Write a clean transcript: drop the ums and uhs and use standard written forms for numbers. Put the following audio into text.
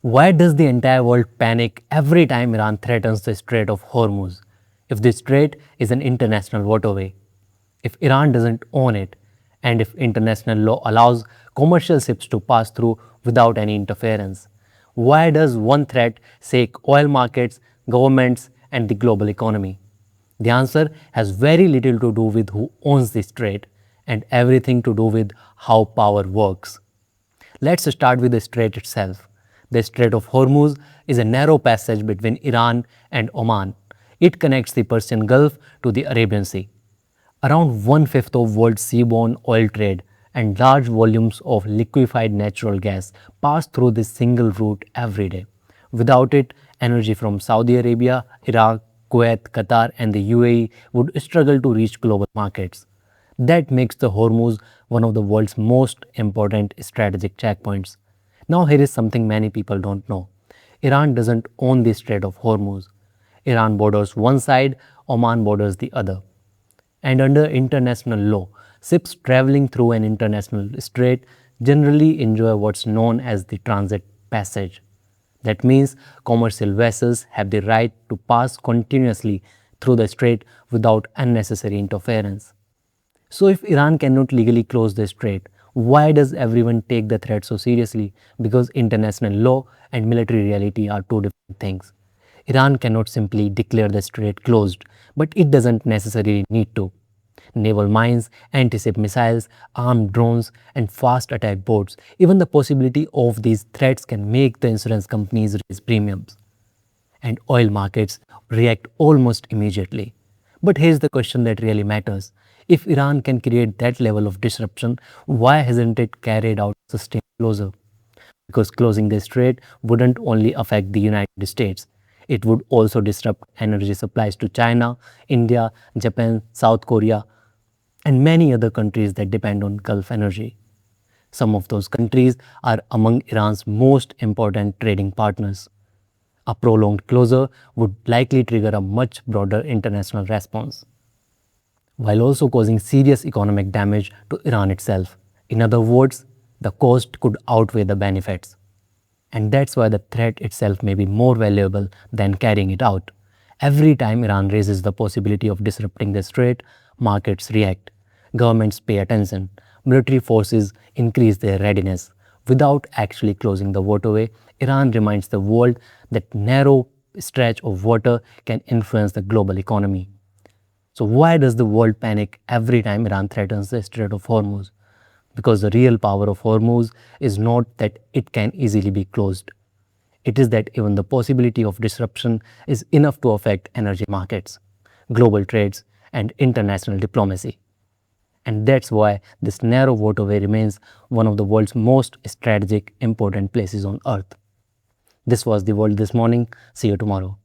Why does the entire world panic every time Iran threatens the Strait of Hormuz? If the strait is an international waterway, if Iran doesn't own it, and if international law allows commercial ships to pass through without any interference, why does one threat shake oil markets, governments, and the global economy? The answer has very little to do with who owns the strait and everything to do with how power works. Let's start with the strait itself. The Strait of Hormuz is a narrow passage between Iran and Oman. It connects the Persian Gulf to the Arabian Sea. Around one-fifth of world's seaborne oil trade and large volumes of liquefied natural gas pass through this single route every day. Without it, energy from Saudi Arabia, Iraq, Kuwait, Qatar, and the UAE would struggle to reach global markets. That makes the Hormuz one of the world's most important strategic checkpoints. Now, here is something many people don't know. Iran doesn't own the Strait of Hormuz. Iran borders one side, Oman borders the other. And under international law, ships traveling through an international strait generally enjoy what's known as the transit passage. That means commercial vessels have the right to pass continuously through the strait without unnecessary interference. So if Iran cannot legally close the strait, why does everyone take the threat so seriously? Because international law and military reality are two different things. Iran cannot simply declare the strait closed, but it doesn't necessarily need to. Naval mines, anti-ship missiles, armed drones, and fast attack boats, even the possibility of these threats can make the insurance companies raise premiums. And oil markets react almost immediately. But here's the question that really matters. If Iran can create that level of disruption, why hasn't it carried out sustained closure? Because closing the strait wouldn't only affect the United States, it would also disrupt energy supplies to China, India, Japan, South Korea, and many other countries that depend on Gulf energy. Some of those countries are among Iran's most important trading partners. A prolonged closure would likely trigger a much broader international response, while also causing serious economic damage to Iran itself. In other words, the cost could outweigh the benefits. And that's why the threat itself may be more valuable than carrying it out. Every time Iran raises the possibility of disrupting the strait, markets react, governments pay attention, military forces increase their readiness. Without actually closing the waterway, Iran reminds the world that narrow stretch of water can influence the global economy. So why does the world panic every time Iran threatens the Strait of Hormuz? Because the real power of Hormuz is not that it can easily be closed. It is that even the possibility of disruption is enough to affect energy markets, global trades, and international diplomacy. And that's why this narrow waterway remains one of the world's most strategic, important places on Earth. This was The World This Morning. See you tomorrow.